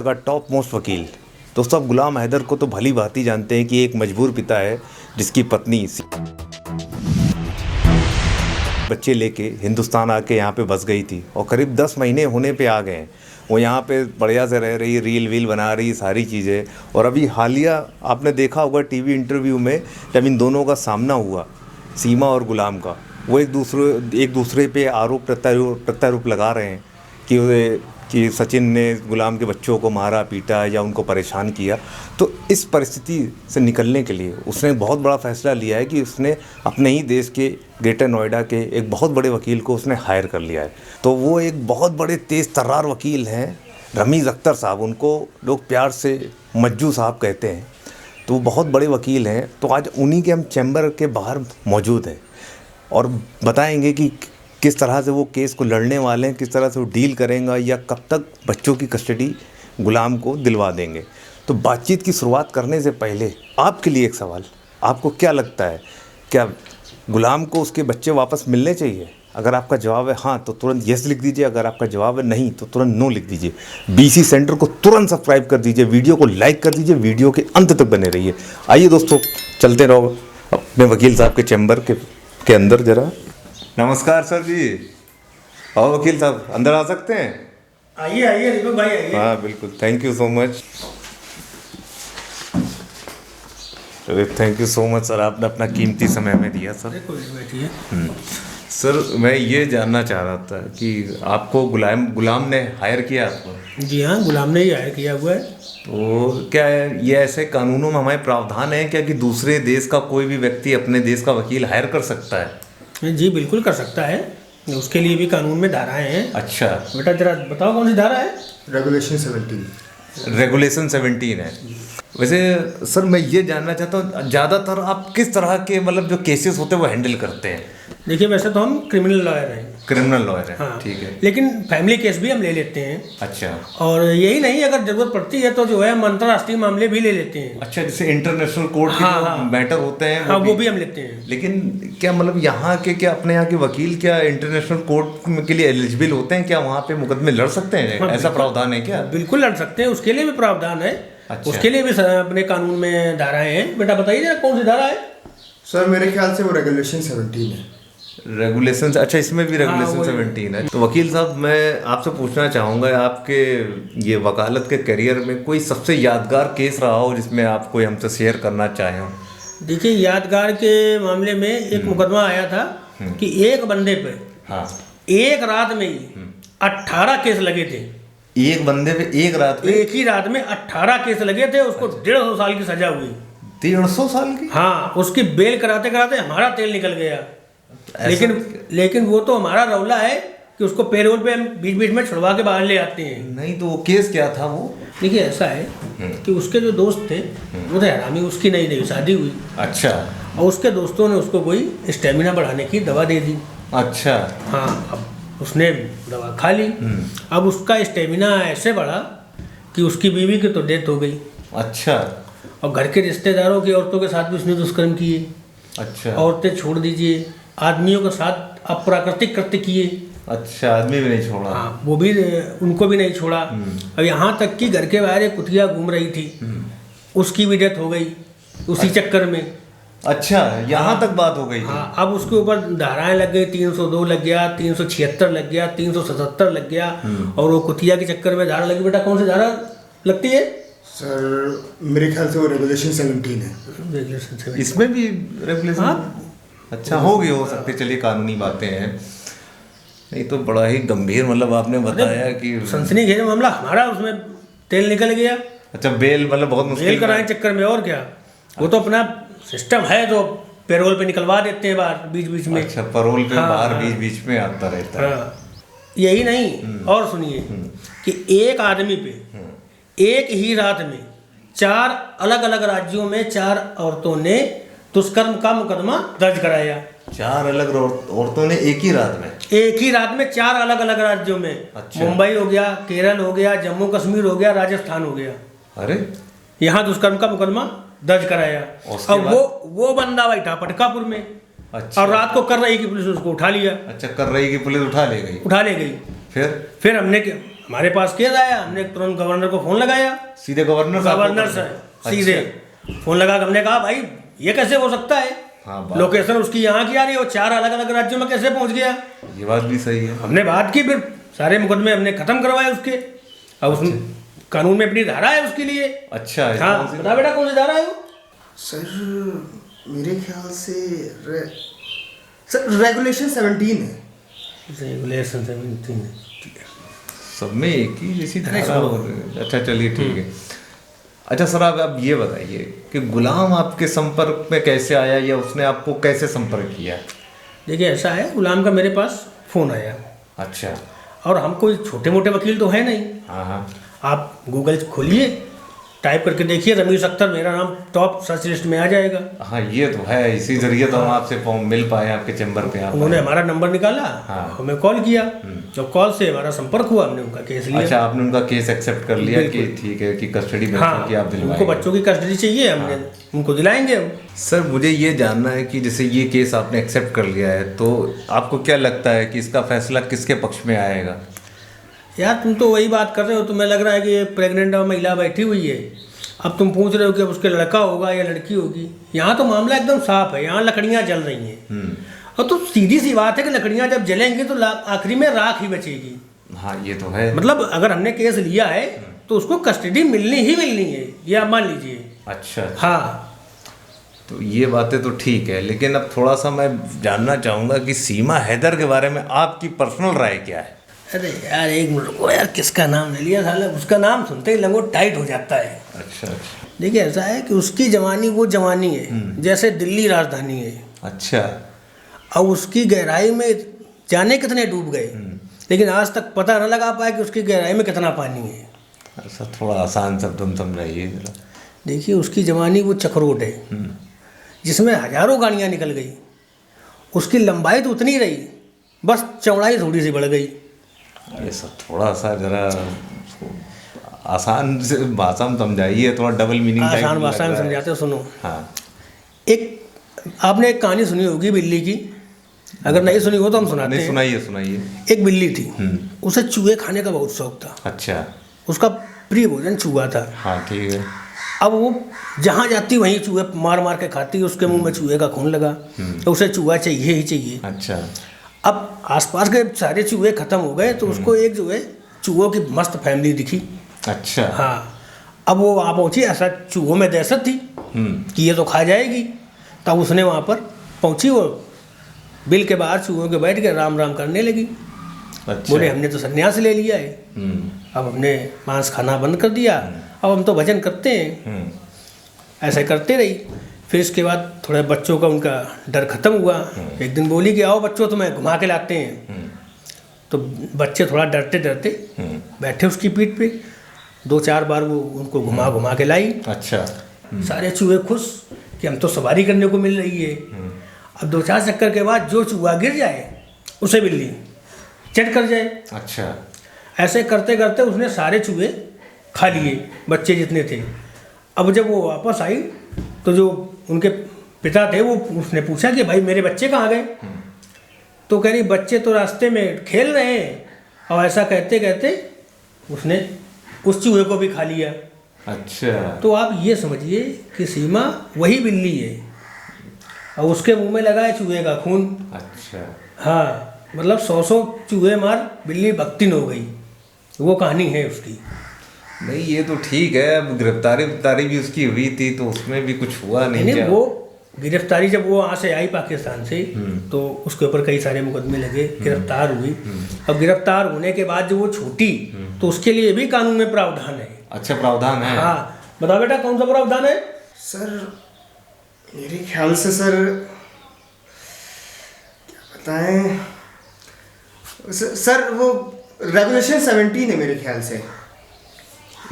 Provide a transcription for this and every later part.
का top most वकील। दोस्तों, आप गुलाम हैदर को तो भली भांति जानते हैं कि एक मजबूर पिता है जिसकी पत्नी बच्चे लेके हिंदुस्तान आके यहाँ पे बस गई थी और करीब 10 महीने होने पे आ गए हैं। वो यहाँ पे बढ़िया से रह रही, रील वील बना रही, सारी चीज़ें। और अभी हालिया आपने देखा होगा टीवी इंटरव्यू में जब इन दोनों का सामना हुआ, सीमा और गुलाम का, वो एक दूसरे पे आरोप प्रत्यारोप लगा रहे हैं कि सचिन ने गुलाम के बच्चों को मारा पीटा या उनको परेशान किया। तो इस परिस्थिति से निकलने के लिए उसने बहुत बड़ा फैसला लिया है कि उसने अपने ही देश के ग्रेटर नोएडा के एक बहुत बड़े वकील को उसने हायर कर लिया है। तो वो एक बहुत बड़े तेज़ तर्रार वकील हैं, रमीज़ अख्तर साहब। उनको लोग प्यार से मज्जू साहब कहते हैं। तो वो बहुत बड़े वकील हैं। तो आज उन्हीं के हम चैम्बर के बाहर मौजूद हैं और बताएंगे कि किस तरह से वो केस को लड़ने वाले हैं, किस तरह से वो डील करेंगे या कब तक बच्चों की कस्टडी गुलाम को दिलवा देंगे। तो बातचीत की शुरुआत करने से पहले आपके लिए एक सवाल, आपको क्या लगता है, क्या गुलाम को उसके बच्चे वापस मिलने चाहिए? अगर आपका जवाब है हाँ तो तुरंत यस लिख दीजिए, अगर आपका जवाब है नहीं तो तुरंत नो लिख दीजिए। BC सेंटर को तुरंत सब्सक्राइब कर दीजिए, वीडियो को लाइक कर दीजिए, वीडियो के अंत तक बने रहिए। आइए दोस्तों, चलते रहो अपने वकील साहब के चैम्बर के अंदर जरा। नमस्कार सर जी। आओ वकील साहब, अंदर आ सकते हैं? आइए आइए दीपक भाई आइए। हाँ बिल्कुल, थैंक यू सो मच। अरे thank you so much sir, आपने अपना कीमती समय में दिया सर। बैठिए। सर मैं ये जानना चाह रहा था कि आपको गुलाम ने हायर किया आपको? जी हाँ, गुलाम ने ही हायर किया हुआ है। तो क्या ये ऐसे कानूनों में हमारे प्रावधान है क्या कि दूसरे देश का कोई भी व्यक्ति अपने देश का वकील हायर कर सकता है? जी बिल्कुल कर सकता है, उसके लिए भी कानून में धाराएं हैं। अच्छा बेटा जरा बताओ कौन सी धारा है? रेगुलेशन 17 है। वैसे सर मैं ये जानना चाहता हूँ, ज़्यादातर आप किस तरह के मतलब जो केसेस होते हैं वो हैंडल करते हैं? देखिए वैसे तो हम क्रिमिनल लॉयर हैं। क्रिमिनल लॉयर है, हाँ, ठीक है। लेकिन फैमिली केस भी हम ले लेते हैं। अच्छा। और यही नहीं, अगर जरूरत पड़ती है तो जो है हम अंतर्राष्ट्रीय मामले भी ले लेते हैं। अच्छा, जैसे इंटरनेशनल कोर्ट के हाँ, जो हाँ, मैटर होते हैं हाँ वो भी हम लेते हैं। लेकिन क्या मतलब यहाँ के क्या अपने यहाँ के वकील क्या इंटरनेशनल कोर्ट के लिए एलिजिबल होते हैं? क्या वहाँ पे मुकदमे लड़ सकते हैं? हाँ, ऐसा प्रावधान है क्या? बिल्कुल लड़ सकते हैं, उसके लिए भी प्रावधान है। अच्छा। उसके लिए भी अपने कानून में धाराएं हैं। बेटा बताइए जरा कौन सी धारा है? सर मेरे ख्याल से वो रेगुलेशन 17 है। रेगुलेशन, अच्छा इसमें भी रेगुलेशन 17 है। तो वकील साहब मैं आपसे पूछना चाहूँगा, आपके ये वकालत के करियर में कोई सबसे यादगार केस रहा हो जिसमें आप कोई हमसे शेयर करना चाहें? देखिए यादगार के मामले में एक मुकदमा आया था कि एक बंदे पे हाँ एक रात में ही 18 केस लगे थे। एक बंदे पे एक रात में? एक ही रात में 18 केस लगे थे। उसको 150 साल की सजा हुई। 150 साल की? हाँ, उसकी बेल कराते कराते हमारा तेल निकल गया। लेकिन वो तो हमारा रौला है कि उसको पेरोल पे हम बीच बीच में छुड़वा के बाहर ले आते हैं। नहीं तो वो केस क्या था वो? देखिए ऐसा है कि उसके जो दोस्त थे वो थे हरामी, उसकी नई शादी हुई। अच्छा। और उसके दोस्तों ने उसको कोई स्टेमिना बढ़ाने की दवा दे दी। अच्छा। हाँ, अब उसने दवा खा ली। अब उसका स्टेमिना ऐसे बढ़ा कि उसकी बीवी की तो डेथ हो गई। अच्छा। और घर के रिश्तेदारों की औरतों के साथ भी उसने दुष्कर्म किए। अच्छा। औरतें छोड़ दीजिए, आदमियों के साथ अप्राकृतिक कृत्य किए। अच्छा, आदमी भी नहीं छोड़ा? हाँ, वो भी उनको भी नहीं छोड़ा। अब यहाँ तक कि घर के बाहर एक कुतिया घूम रही थी, उसकी भी डेथ हो गई उसी चक्कर में। अच्छा, यहाँ तक बात हो गई थी? हाँ, अब उसके ऊपर धाराएं लग गई। 302 लग गया, 376 लग गया, 377 लग गया। और वो कुतिया के चक्कर में धारा लगी। बेटा कौन सी धारा लगती है? सर मेरे ख्याल से वो रेगुलेशन 17 है। इसमें भी रेगुलेशन? हाँ। अच्छा, हो सकती, चलिए कानूनी बातें हैं। नहीं तो बड़ा ही गंभीर मतलब आपने बताया कि सनसनीखेज मामला हमारा, उसमें तेल निकल गया। अच्छा, बेल मतलब बहुत मुश्किल बेल कराने चक्कर में, और क्या। वो तो अपना सिस्टम है जो पेरोल पे निकलवा देते हैं बाहर बीच बीच में। अच्छा, पैरोल पे हाँ, बाहर हाँ, बीच बीच में आता रहता है। हाँ। यही नहीं, और सुनिए कि एक आदमी पे एक ही रात में 4 अलग अलग राज्यों में 4 औरतों ने दुष्कर्म का मुकदमा दर्ज कराया। 4 अलग औरतों ने एक ही रात में? एक ही रात में 4 अलग अलग राज्यों में। अच्छा। मुंबई हो गया, केरल हो गया, जम्मू कश्मीर हो गया, राजस्थान हो गया। अरे, यहाँ दुष्कर्म का मुकदमा दर्ज कराया। अब वो बंदा बैठा पटकापुर में। अच्छा। और रात को कर रही की पुलिस उसको उठा लिया। अच्छा, कर रही की पुलिस उठा ले गई? उठा ले गई। फिर हमने हमारे पास केस आया, हमने तुरंत गवर्नर को फ़ोन लगाया, सीधे गवर्नर साहब को गवर्नर पकड़ा? से सीधे फ़ोन लगा के हमने कहा भाई ये कैसे हो सकता है, हाँ, बात- लोकेशन उसकी यहाँ की आ रही है, वो 4 अलग अलग राज्यों में कैसे पहुँच गया। ये बात भी सही है। हमने बात की, फिर सारे मुकदमे हमने ख़त्म करवाए उसके। अब उस कानून में अपनी धारा है उसके लिए। अच्छा, हाँ बता बेटा कौन सी धारा है वो? सर मेरे ख्याल से सर रेगुलेशन 17 है। रेगुलेशन 17 सब में एक ही जैसी धारा हो रही है। अच्छा चलिए ठीक है। अच्छा सर, आप ये बताइए कि गुलाम आपके संपर्क में कैसे आया या उसने आपको कैसे संपर्क किया? देखिए ऐसा है, गुलाम का मेरे पास फ़ोन आया, अच्छा। और हम कोई छोटे मोटे वकील तो है नहीं। हाँ हाँ। आप गूगल खोलिए, टाइप करके देखिए रमीज अख्तर, मेरा नाम टॉप सर्च लिस्ट में आ जाएगा। हाँ ये तो है, इसी जरिए तो हम आपसे मिल पाए, आपके चैम्बर पे आप उन्होंने हमारा नंबर निकाला, हाँ। हमें कॉल किया, जब कॉल से हमारा संपर्क हुआ हमने उनका केस लिया। अच्छा, आपने उनका केस एक्सेप्ट कर लिया कि ठीक है कि कस्टडी हाँ, की आप दिलवाएंगे? उनको बच्चों की कस्टडी चाहिए, हमने उनको दिलाएंगे हम। सर मुझे ये जानना है कि जैसे ये केस आपने एक्सेप्ट कर लिया है, तो आपको क्या लगता है कि इसका फैसला किसके पक्ष में आएगा? यार तुम तो वही बात कर रहे हो, तुम्हें लग रहा है कि ये प्रेग्नेंट महिला बैठी हुई है, अब तुम पूछ रहे हो कि अब उसके लड़का होगा या लड़की होगी। यहाँ तो मामला एकदम साफ है, यहाँ लकड़ियाँ जल रही हैं, और तो सीधी सी बात है कि लकड़ियाँ जब जलेंगी तो आखिरी में राख ही बचेगी। हाँ ये तो है। मतलब अगर हमने केस लिया है तो उसको कस्टडी मिलनी ही मिलनी है, ये आप मान लीजिए। अच्छा। हाँ तो ये बातें तो ठीक है, लेकिन अब थोड़ा सा मैं जानना चाहूँगा कि सीमा हैदर के बारे में आपकी पर्सनल राय क्या है? अरे यार एक मिनट रुको यार, किसका नाम ले लिया साला, उसका नाम सुनते ही लंगोट टाइट हो जाता है। अच्छा अच्छा। देखिए ऐसा है कि उसकी जवानी वो जवानी है जैसे दिल्ली राजधानी है। अच्छा। अब उसकी गहराई में जाने कितने डूब गए, लेकिन आज तक पता न लगा पाया कि उसकी गहराई में कितना पानी है। ऐसा थोड़ा आसान शब्द में समझाइए जरा। देखिए उसकी जवानी वो चक्रोट है जिसमें हजारों गाड़ियाँ निकल गई, उसकी लंबाई तो उतनी रही, बस चौड़ाई थोड़ी सी बढ़ गई। ऐसा थोड़ा सा जरा आसान से भाषा में समझाइए, थोड़ा डबल मीनिंग टाइप आसान लग भाषा में रहा है। समझाते हो, सुनो। हाँ। एक आपने एक कहानी सुनी होगी बिल्ली की, अगर नहीं सुनी हो तो हम सुनाते नहीं, हैं। सुनाइए सुनाइए। एक बिल्ली थी, उसे चूहे खाने का बहुत शौक था। अच्छा। उसका प्रिय भोजन चूहा था। हाँ ठीक है। अब वो जहाँ जाती वहीं चूहे मार मार के खाती, उसके मुंह में चूहे का खून लगा, तो उसे चूहा चाहिए ही चाहिए। अच्छा। अब आसपास के सारे चूहे खत्म हो गए तो उसको एक जो है चूहों की मस्त फैमिली दिखी। अच्छा। हाँ, अब वो वहाँ पहुँची, ऐसा चूहों में दहशत थी कि ये तो खा जाएगी। तब उसने वहाँ पर पहुँची, वो बिल के बाहर चूहों के बैठ के राम राम करने लगी। अच्छा। बोले हमने तो संन्यास ले लिया है, अब हमने मांस खाना बंद कर दिया, अब हम तो भजन करते हैं। ऐसे करते रही। फिर इसके बाद थोड़े बच्चों का उनका डर खत्म हुआ। एक दिन बोली कि आओ बच्चों तुम्हें घुमा के लाते हैं। तो बच्चे थोड़ा डरते डरते बैठे उसकी पीठ पे, 2-4 बार वो उनको घुमा घुमा के लाई। अच्छा। सारे चूहे खुश कि हम तो सवारी करने को मिल रही है। अब 2-4 चक्कर के बाद जो चूहा गिर जाए उसे बिल्ली चट कर जाए। अच्छा। ऐसे करते करते उसने सारे चूहे खा लिए, बच्चे जितने थे। अब जब वो वापस आई तो जो उनके पिता थे वो उसने पूछा कि भाई मेरे बच्चे कहाँ गए? तो कह रही बच्चे तो रास्ते में खेल रहे हैं। और ऐसा कहते कहते उसने उस चूहे को भी खा लिया। अच्छा। तो आप ये समझिए कि सीमा वही बिल्ली है और उसके मुंह में लगा है चूहे का खून। अच्छा। हाँ, मतलब 100 चूहे मार बिल्ली भक्तिन हो गई, वो कहानी है उसकी। नहीं ये तो ठीक है, अब गिरफ्तारी भी उसकी हुई थी तो उसमें भी कुछ हुआ नहीं नहीं क्या? वो गिरफ्तारी जब वो वहाँ से आई पाकिस्तान से तो उसके ऊपर कई सारे मुकदमे लगे, गिरफ्तार हुई। अब गिरफ्तार होने के बाद जब वो छूटी तो उसके लिए भी कानून में प्रावधान है। अच्छा, प्रावधान है? हाँ, बताओ बेटा कौन सा प्रावधान है? सर मेरे ख्याल से सर क्या बताएं सर वो रेगुलेशन 17 है मेरे ख्याल से।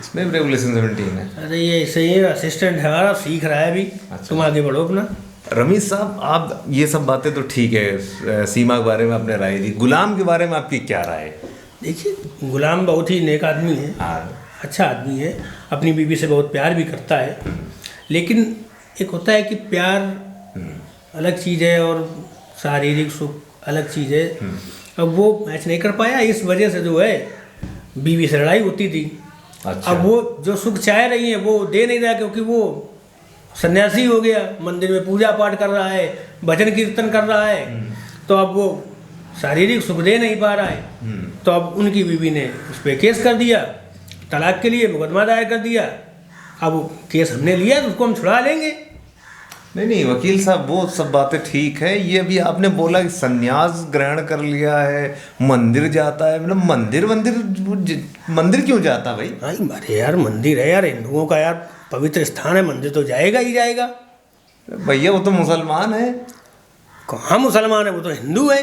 इसमें रेगुलेशन 17 है? अरे ये सही है, असिस्टेंट है हमारा, सीख रहा है अभी। अच्छा। तुम आगे बढ़ो अपना। रमीज साहब, आप ये सब बातें तो ठीक है, सीमा के बारे में आपने राय दी, गुलाम के बारे में आपकी क्या राय है? देखिए गुलाम बहुत ही नेक आदमी है, हाँ। अच्छा आदमी है, अपनी बीवी से बहुत प्यार भी करता है। लेकिन एक होता है कि प्यार अलग चीज़ है और शारीरिक सुख अलग चीज़ है। अब वो मैच नहीं कर पाया, इस वजह से जो है बीवी से लड़ाई होती थी। अच्छा। अब वो जो सुख चाह रही है वो दे नहीं रहा, क्योंकि वो सन्यासी हो गया, मंदिर में पूजा पाठ कर रहा है, भजन कीर्तन कर रहा है, तो अब वो शारीरिक सुख दे नहीं पा रहा है। तो अब उनकी बीवी ने उस पर केस कर दिया, तलाक के लिए मुकदमा दायर कर दिया। अब वो केस हमने लिया तो उसको हम छुड़ा लेंगे। नहीं नहीं वकील साहब, वो सब बातें ठीक है। ये अभी आपने बोला कि संन्यास ग्रहण कर लिया है, मंदिर जाता है, मतलब मंदिर क्यों जाता भाई? अरे यार मंदिर है यार, हिंदुओं का यार पवित्र स्थान है, मंदिर तो जाएगा ही जाएगा। भैया वो तो मुसलमान है। कहाँ मुसलमान है, वो तो हिंदू है।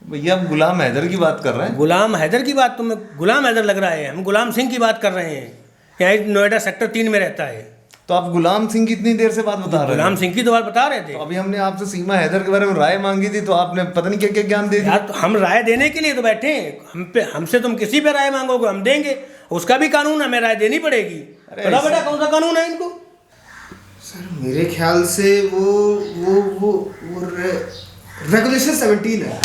भैया आप गुलाम हैदर की बात कर रहे हैं। गुलाम हैदर की बात, तुम्हें गुलाम हैदर लग रहा है? हम गुलाम सिंह की बात कर रहे हैं, यहाँ नोएडा सेक्टर 3 में रहता है। तो आप गुलाम सिंह की इतनी देर से बात बता रहे हैं? गुलाम सिंह की तो बात बता रहे थे। तो अभी हमने आपसे सीमा हैदर के बारे में राय मांगी थी, तो आपने पता नहीं क्या क्या ज्ञान दे दिया। यार तो हम राय देने के लिए तो बैठे हैं, हमसे तुम किसी पे राय मांगोगे हम देंगे, उसका भी कानून हमें राय देनी पड़ेगी। बड़ा बेटा कौन सा कानून है इनको? सर मेरे ख्याल से वो रेगुलेशन 17 है।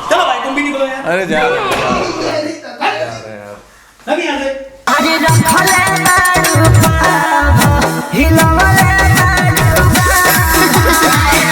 चलो भाई तुम भी निकलो यार। अरे जा अभी यहाँ से अरे रख लेना